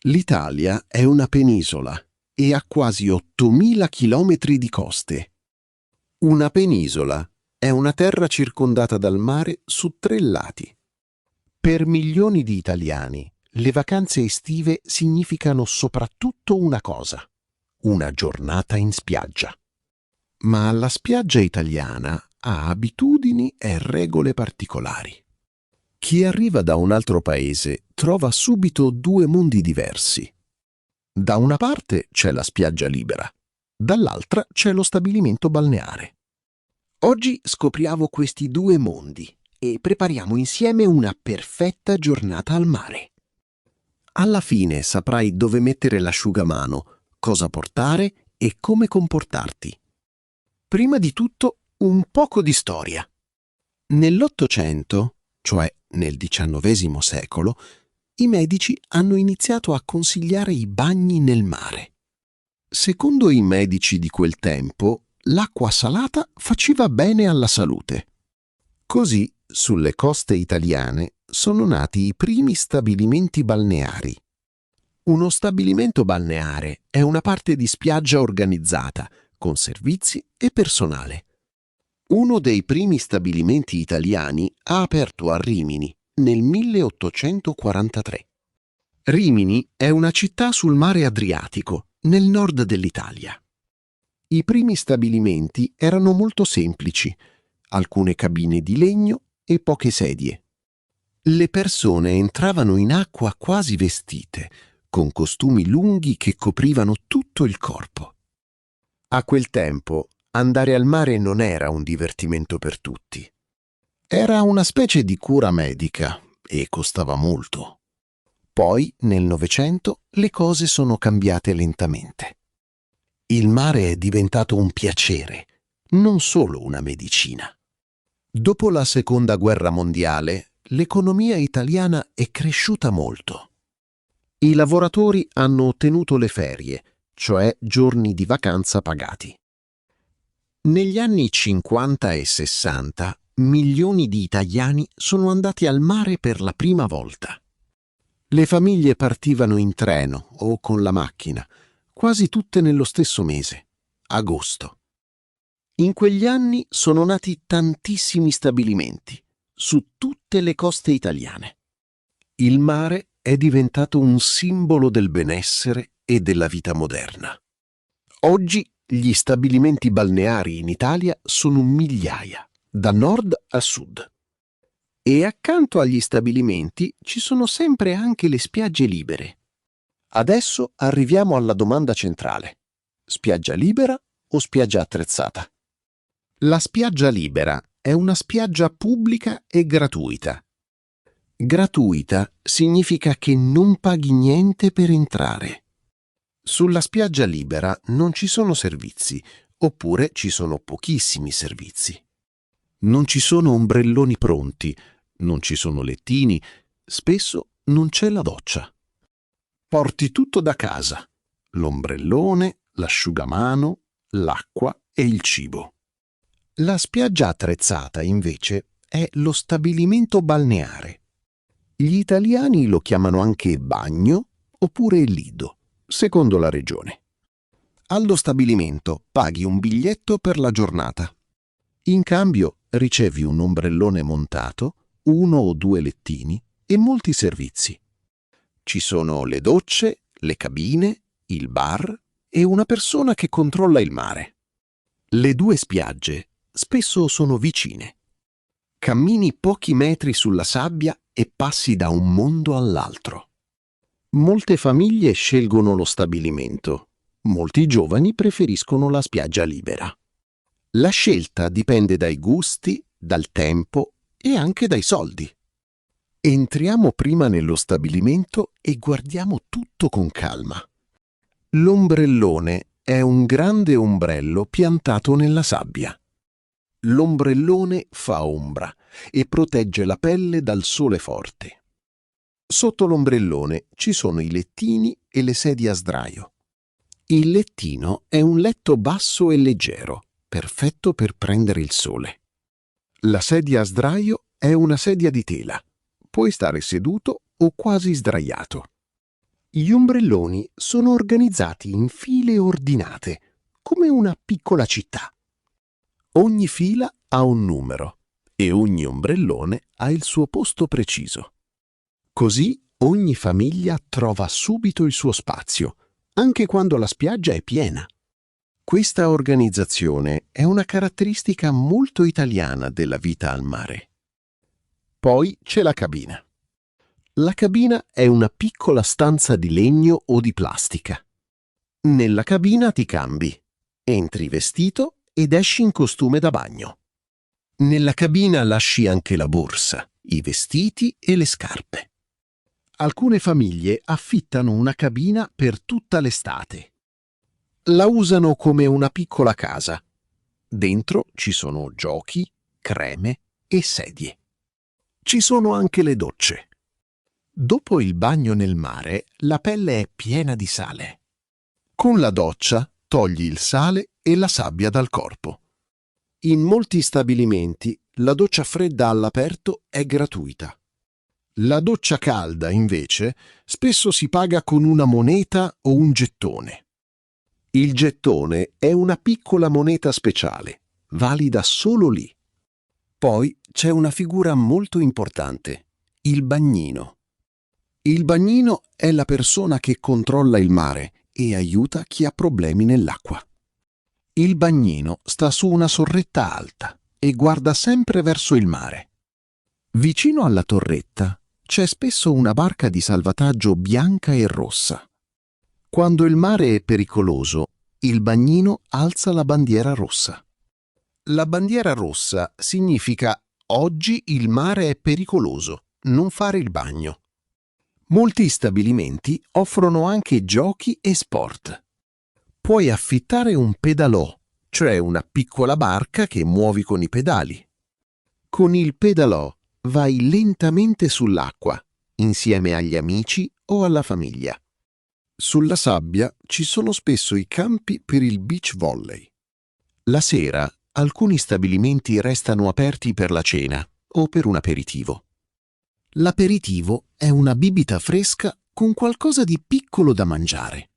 L'Italia è una penisola e ha quasi 8.000 chilometri di coste. Una penisola è una terra circondata dal mare su 3 lati. Per milioni di italiani, le vacanze estive significano soprattutto una cosa: una giornata in spiaggia. Ma la spiaggia italiana ha abitudini e regole particolari. Chi arriva da un altro paese trova subito 2 mondi diversi. Da una parte c'è la spiaggia libera, dall'altra c'è lo stabilimento balneare. Oggi scopriamo questi 2 mondi e prepariamo insieme una perfetta giornata al mare. Alla fine saprai dove mettere l'asciugamano, cosa portare e come comportarti. Prima di tutto, un poco di storia. Nell'Ottocento, cioè nel XIX secolo, i medici hanno iniziato a consigliare i bagni nel mare. Secondo i medici di quel tempo, l'acqua salata faceva bene alla salute. Così, sulle coste italiane, sono nati i primi stabilimenti balneari. Uno stabilimento balneare è una parte di spiaggia organizzata, con servizi e personale. Uno dei primi stabilimenti italiani ha aperto a Rimini nel 1843. Rimini è una città sul mare Adriatico, nel nord dell'Italia. I primi stabilimenti erano molto semplici, alcune cabine di legno e poche sedie. Le persone entravano in acqua quasi vestite, con costumi lunghi che coprivano tutto il corpo. A quel tempo andare al mare non era un divertimento per tutti. Era una specie di cura medica e costava molto. Poi, nel Novecento, le cose sono cambiate lentamente. Il mare è diventato un piacere, non solo una medicina. Dopo la Seconda Guerra Mondiale, l'economia italiana è cresciuta molto. I lavoratori hanno ottenuto le ferie, cioè giorni di vacanza pagati. Negli anni 50 e 60, milioni di italiani sono andati al mare per la prima volta. Le famiglie partivano in treno o con la macchina, quasi tutte nello stesso mese, agosto. In quegli anni sono nati tantissimi stabilimenti, su tutte le coste italiane. Il mare è diventato un simbolo del benessere e della vita moderna. Oggi gli stabilimenti balneari in Italia sono migliaia, da nord a sud. E accanto agli stabilimenti ci sono sempre anche le spiagge libere. Adesso arriviamo alla domanda centrale: spiaggia libera o spiaggia attrezzata? La spiaggia libera è una spiaggia pubblica e gratuita. Gratuita significa che non paghi niente per entrare. Sulla spiaggia libera non ci sono servizi, oppure ci sono pochissimi servizi. Non ci sono ombrelloni pronti, non ci sono lettini, spesso non c'è la doccia. Porti tutto da casa: l'ombrellone, l'asciugamano, l'acqua e il cibo. La spiaggia attrezzata, invece, è lo stabilimento balneare. Gli italiani lo chiamano anche bagno oppure lido, secondo la regione. Allo stabilimento paghi un biglietto per la giornata. In cambio ricevi un ombrellone montato, 1 o 2 lettini e molti servizi. Ci sono le docce, le cabine, il bar e una persona che controlla il mare. Le 2 spiagge spesso sono vicine. Cammini pochi metri sulla sabbia e passi da un mondo all'altro. Molte famiglie scelgono lo stabilimento, molti giovani preferiscono la spiaggia libera. La scelta dipende dai gusti, dal tempo e anche dai soldi. Entriamo prima nello stabilimento e guardiamo tutto con calma. L'ombrellone è un grande ombrello piantato nella sabbia. L'ombrellone fa ombra e protegge la pelle dal sole forte. Sotto l'ombrellone ci sono i lettini e le sedie a sdraio. Il lettino è un letto basso e leggero, perfetto per prendere il sole. La sedia a sdraio è una sedia di tela. Puoi stare seduto o quasi sdraiato. Gli ombrelloni sono organizzati in file ordinate, come una piccola città. Ogni fila ha un numero e ogni ombrellone ha il suo posto preciso. Così ogni famiglia trova subito il suo spazio, anche quando la spiaggia è piena. Questa organizzazione è una caratteristica molto italiana della vita al mare. Poi c'è la cabina. La cabina è una piccola stanza di legno o di plastica. Nella cabina ti cambi, entri vestito ed esci in costume da bagno. Nella cabina lasci anche la borsa, i vestiti e le scarpe. Alcune famiglie affittano una cabina per tutta l'estate. La usano come una piccola casa. Dentro ci sono giochi, creme e sedie. Ci sono anche le docce. Dopo il bagno nel mare, la pelle è piena di sale. Con la doccia togli il sale e la sabbia dal corpo. In molti stabilimenti la doccia fredda all'aperto è gratuita. La doccia calda, invece, spesso si paga con una moneta o un gettone. Il gettone è una piccola moneta speciale, valida solo lì. Poi c'è una figura molto importante, il bagnino. Il bagnino è la persona che controlla il mare e aiuta chi ha problemi nell'acqua. Il bagnino sta su una torretta alta e guarda sempre verso il mare. Vicino alla torretta c'è spesso una barca di salvataggio bianca e rossa. Quando il mare è pericoloso, il bagnino alza la bandiera rossa. La bandiera rossa significa oggi il mare è pericoloso, non fare il bagno. Molti stabilimenti offrono anche giochi e sport. Puoi affittare un pedalò, cioè una piccola barca che muovi con i pedali. Con il pedalò vai lentamente sull'acqua, insieme agli amici o alla famiglia. Sulla sabbia ci sono spesso i campi per il beach volley. La sera alcuni stabilimenti restano aperti per la cena o per un aperitivo. L'aperitivo è una bibita fresca con qualcosa di piccolo da mangiare.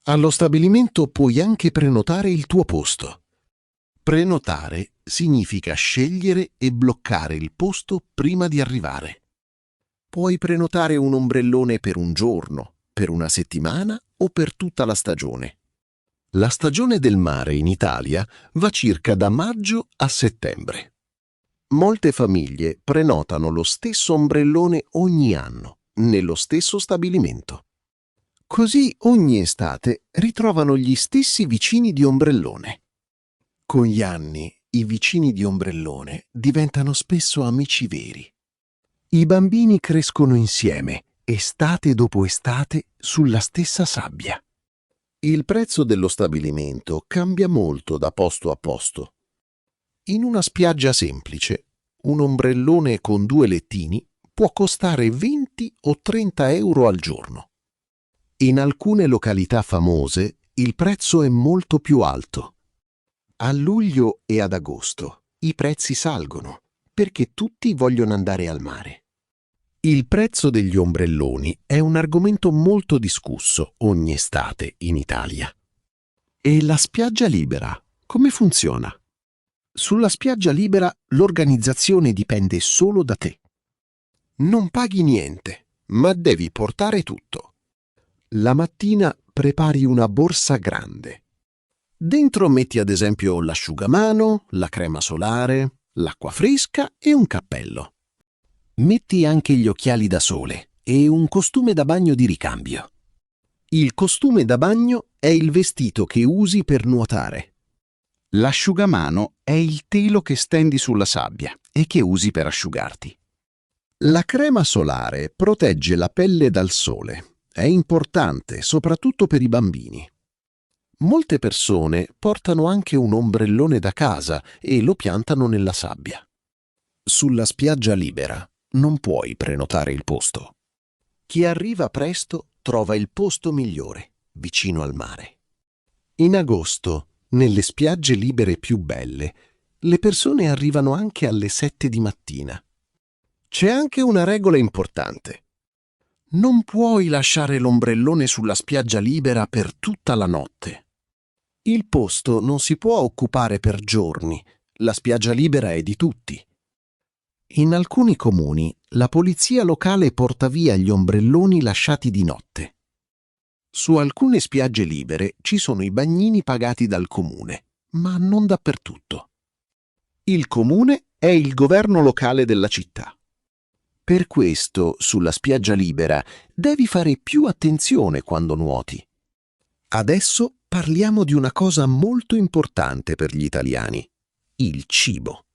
Allo stabilimento puoi anche prenotare il tuo posto. Prenotare significa scegliere e bloccare il posto prima di arrivare. Puoi prenotare un ombrellone per un giorno, per una settimana o per tutta la stagione. La stagione del mare in Italia va circa da maggio a settembre. Molte famiglie prenotano lo stesso ombrellone ogni anno, nello stesso stabilimento. Così ogni estate ritrovano gli stessi vicini di ombrellone. Con gli anni, i vicini di ombrellone diventano spesso amici veri. I bambini crescono insieme, estate dopo estate, sulla stessa sabbia. Il prezzo dello stabilimento cambia molto da posto a posto. In una spiaggia semplice, un ombrellone con 2 lettini può costare 20 o 30 euro al giorno. In alcune località famose il prezzo è molto più alto. A luglio e ad agosto i prezzi salgono perché tutti vogliono andare al mare. Il prezzo degli ombrelloni è un argomento molto discusso ogni estate in Italia. E la spiaggia libera, come funziona? Sulla spiaggia libera l'organizzazione dipende solo da te. Non paghi niente, ma devi portare tutto. La mattina prepari una borsa grande. Dentro metti ad esempio l'asciugamano, la crema solare, l'acqua fresca e un cappello. Metti anche gli occhiali da sole e un costume da bagno di ricambio. Il costume da bagno è il vestito che usi per nuotare. L'asciugamano è il telo che stendi sulla sabbia e che usi per asciugarti. La crema solare protegge la pelle dal sole. È importante, soprattutto per i bambini. Molte persone portano anche un ombrellone da casa e lo piantano nella sabbia. Sulla spiaggia libera non puoi prenotare il posto. Chi arriva presto trova il posto migliore, vicino al mare. In agosto, nelle spiagge libere più belle, le persone arrivano anche alle 7 di mattina. C'è anche una regola importante. Non puoi lasciare l'ombrellone sulla spiaggia libera per tutta la notte. Il posto non si può occupare per giorni. La spiaggia libera è di tutti. In alcuni comuni la polizia locale porta via gli ombrelloni lasciati di notte. Su alcune spiagge libere ci sono i bagnini pagati dal comune, ma non dappertutto. Il comune è il governo locale della città. Per questo, sulla spiaggia libera, devi fare più attenzione quando nuoti. Adesso parliamo di una cosa molto importante per gli italiani: il cibo.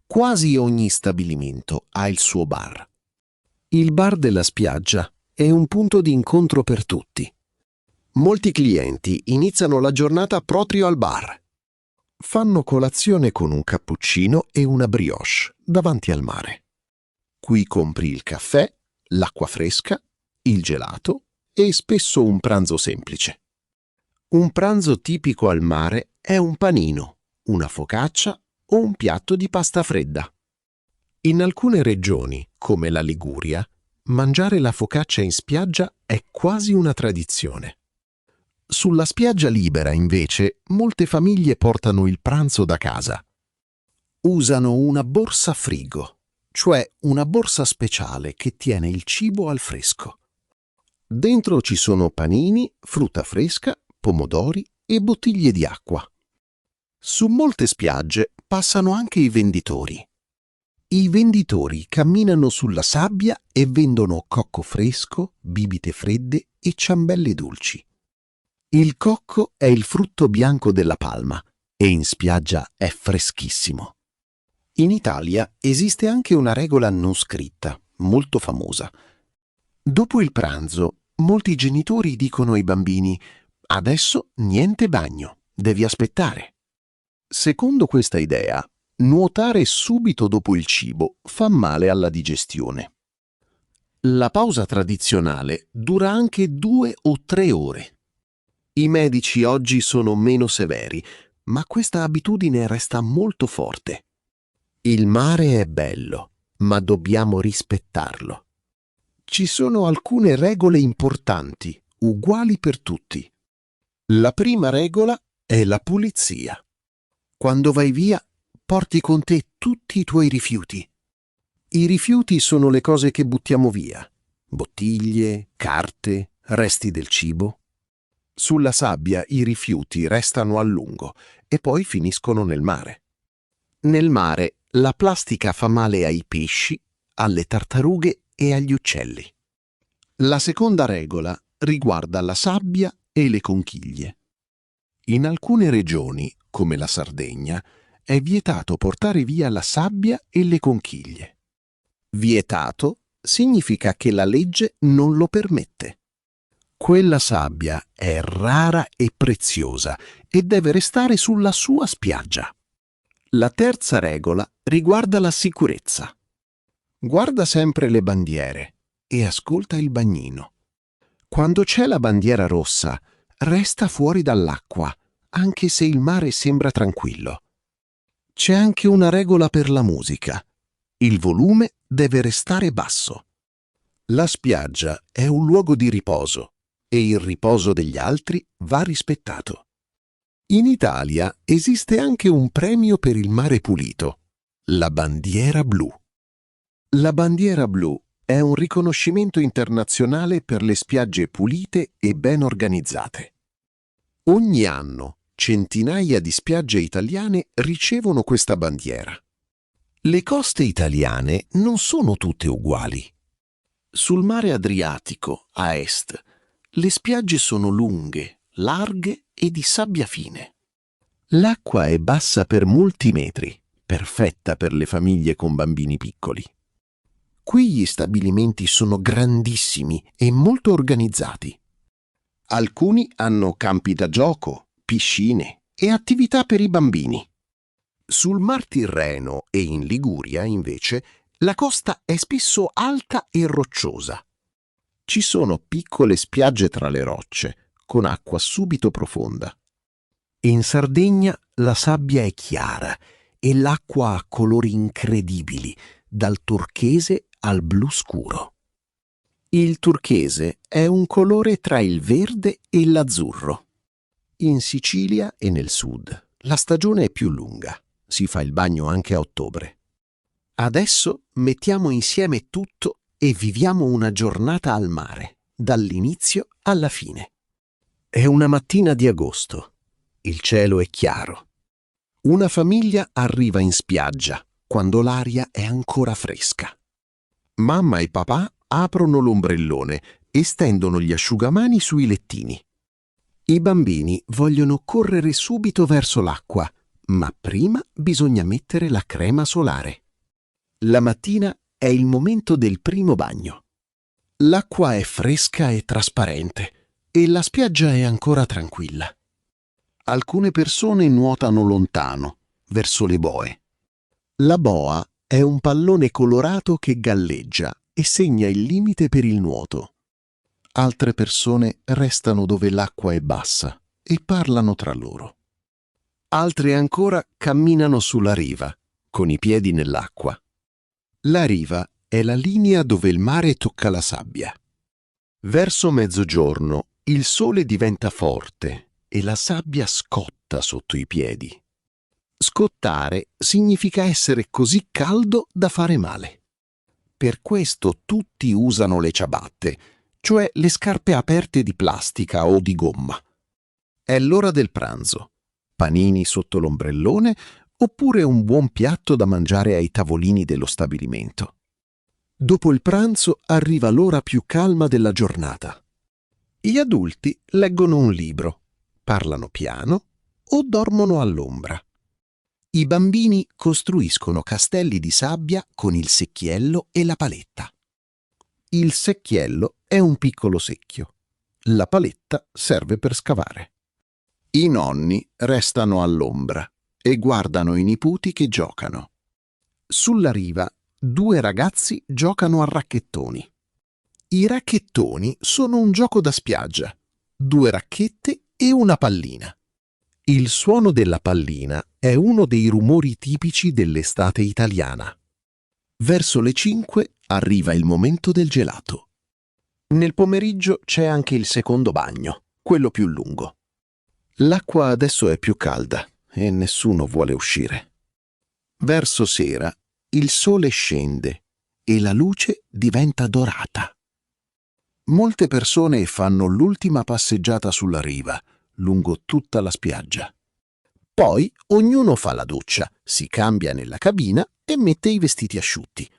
Quasi ogni stabilimento ha il suo bar. Il bar della spiaggia è un punto di incontro per tutti. Molti clienti iniziano la giornata proprio al bar. Fanno colazione con un cappuccino e una brioche davanti al mare. Qui compri il caffè, l'acqua fresca, il gelato e spesso un pranzo semplice. Un pranzo tipico al mare è un panino, una focaccia o un piatto di pasta fredda. In alcune regioni, come la Liguria, mangiare la focaccia in spiaggia è quasi una tradizione. Sulla spiaggia libera, invece, molte famiglie portano il pranzo da casa. Usano una borsa frigo, cioè una borsa speciale che tiene il cibo al fresco. Dentro ci sono panini, frutta fresca, pomodori e bottiglie di acqua. Su molte spiagge passano anche i venditori. I venditori camminano sulla sabbia e vendono cocco fresco, bibite fredde e ciambelle dolci. Il cocco è il frutto bianco della palma e in spiaggia è freschissimo. In Italia esiste anche una regola non scritta, molto famosa. Dopo il pranzo, molti genitori dicono ai bambini: «Adesso niente bagno, devi aspettare». Secondo questa idea, nuotare subito dopo il cibo fa male alla digestione. La pausa tradizionale dura anche 2 o 3 ore. I medici oggi sono meno severi, ma questa abitudine resta molto forte. Il mare è bello, ma dobbiamo rispettarlo. Ci sono alcune regole importanti, uguali per tutti. La prima regola è la pulizia. Quando vai via, porti con te tutti i tuoi rifiuti. I rifiuti sono le cose che buttiamo via: bottiglie, carte, resti del cibo. Sulla sabbia i rifiuti restano a lungo e poi finiscono nel mare. Nel mare la plastica fa male ai pesci, alle tartarughe e agli uccelli. La seconda regola riguarda la sabbia e le conchiglie. In alcune regioni, come la Sardegna, è vietato portare via la sabbia e le conchiglie. Vietato significa che la legge non lo permette. Quella sabbia è rara e preziosa e deve restare sulla sua spiaggia. La terza regola riguarda la sicurezza. Guarda sempre le bandiere e ascolta il bagnino. Quando c'è la bandiera rossa, resta fuori dall'acqua, anche se il mare sembra tranquillo. C'è anche una regola per la musica. Il volume deve restare basso. La spiaggia è un luogo di riposo e il riposo degli altri va rispettato. In Italia esiste anche un premio per il mare pulito, la bandiera blu. La bandiera blu è un riconoscimento internazionale per le spiagge pulite e ben organizzate. Ogni anno centinaia di spiagge italiane ricevono questa bandiera. Le coste italiane non sono tutte uguali. Sul mare Adriatico, a est, le spiagge sono lunghe, larghe e di sabbia fine. L'acqua è bassa per molti metri, perfetta per le famiglie con bambini piccoli. Qui gli stabilimenti sono grandissimi e molto organizzati. Alcuni hanno campi da gioco, piscine e attività per i bambini. Sul Mar Tirreno e in Liguria, invece, la costa è spesso alta e rocciosa. Ci sono piccole spiagge tra le rocce, con acqua subito profonda. In Sardegna la sabbia è chiara e l'acqua ha colori incredibili, dal turchese al blu scuro. Il turchese è un colore tra il verde e l'azzurro. In Sicilia e nel sud la stagione è più lunga. Si fa il bagno anche a ottobre. Adesso mettiamo insieme tutto e viviamo una giornata al mare, dall'inizio alla fine. È una mattina di agosto. Il cielo è chiaro. Una famiglia arriva in spiaggia quando l'aria è ancora fresca. Mamma e papà aprono l'ombrellone e stendono gli asciugamani sui lettini. I bambini vogliono correre subito verso l'acqua, ma prima bisogna mettere la crema solare. La mattina è il momento del primo bagno. L'acqua è fresca e trasparente e la spiaggia è ancora tranquilla. Alcune persone nuotano lontano, verso le boe. La boa è un pallone colorato che galleggia e segna il limite per il nuoto. Altre persone restano dove l'acqua è bassa e parlano tra loro. Altre ancora camminano sulla riva, con i piedi nell'acqua. La riva è la linea dove il mare tocca la sabbia. Verso mezzogiorno il sole diventa forte e la sabbia scotta sotto i piedi. Scottare significa essere così caldo da fare male. Per questo tutti usano le ciabatte, cioè le scarpe aperte di plastica o di gomma. È l'ora del pranzo. Panini sotto l'ombrellone oppure un buon piatto da mangiare ai tavolini dello stabilimento. Dopo il pranzo arriva l'ora più calma della giornata. Gli adulti leggono un libro, parlano piano o dormono all'ombra. I bambini costruiscono castelli di sabbia con il secchiello e la paletta. Il secchiello è un piccolo secchio. La paletta serve per scavare. I nonni restano all'ombra e guardano i nipoti che giocano. Sulla riva, 2 ragazzi giocano a racchettoni. I racchettoni sono un gioco da spiaggia, 2 racchette e una pallina. Il suono della pallina è uno dei rumori tipici dell'estate italiana. Verso le 5 arriva il momento del gelato. Nel pomeriggio c'è anche il secondo bagno, quello più lungo. L'acqua adesso è più calda e nessuno vuole uscire. Verso sera il sole scende e la luce diventa dorata. Molte persone fanno l'ultima passeggiata sulla riva, lungo tutta la spiaggia. Poi ognuno fa la doccia, si cambia nella cabina e mette i vestiti asciutti.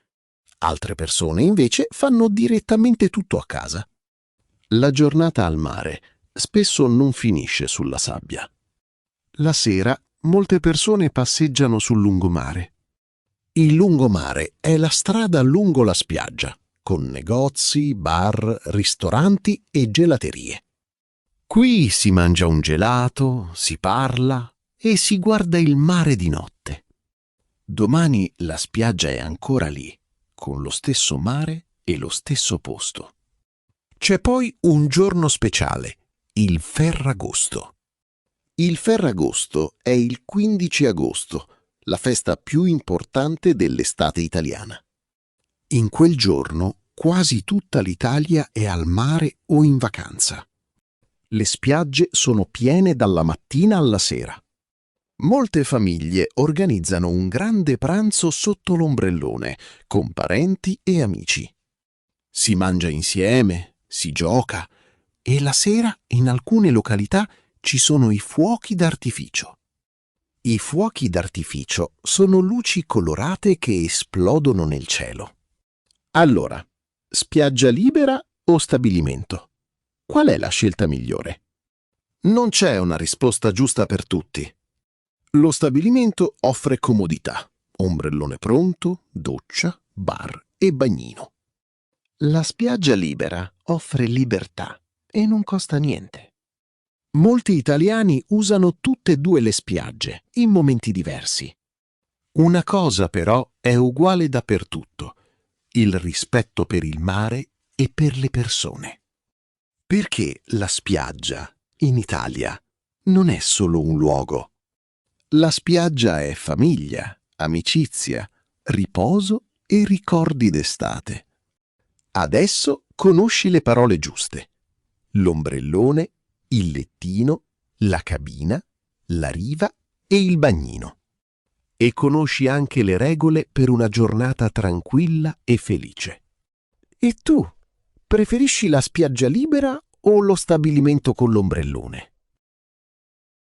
Altre persone invece fanno direttamente tutto a casa. La giornata al mare spesso non finisce sulla sabbia. La sera molte persone passeggiano sul lungomare. Il lungomare è la strada lungo la spiaggia, con negozi, bar, ristoranti e gelaterie. Qui si mangia un gelato, si parla e si guarda il mare di notte. Domani la spiaggia è ancora lì, con lo stesso mare e lo stesso posto. C'è poi un giorno speciale, il Ferragosto. Il Ferragosto è il 15 agosto, la festa più importante dell'estate italiana. In quel giorno quasi tutta l'Italia è al mare o in vacanza. Le spiagge sono piene dalla mattina alla sera. Molte famiglie organizzano un grande pranzo sotto l'ombrellone, con parenti e amici. Si mangia insieme, si gioca e la sera in alcune località ci sono i fuochi d'artificio. I fuochi d'artificio sono luci colorate che esplodono nel cielo. Allora, spiaggia libera o stabilimento? Qual è la scelta migliore? Non c'è una risposta giusta per tutti. Lo stabilimento offre comodità, ombrellone pronto, doccia, bar e bagnino. La spiaggia libera offre libertà e non costa niente. Molti italiani usano tutte e 2 le spiagge in momenti diversi. Una cosa però è uguale dappertutto: il rispetto per il mare e per le persone. Perché la spiaggia, in Italia, non è solo un luogo. La spiaggia è famiglia, amicizia, riposo e ricordi d'estate. Adesso conosci le parole giuste: l'ombrellone, il lettino, la cabina, la riva e il bagnino. E conosci anche le regole per una giornata tranquilla e felice. E tu, preferisci la spiaggia libera o lo stabilimento con l'ombrellone?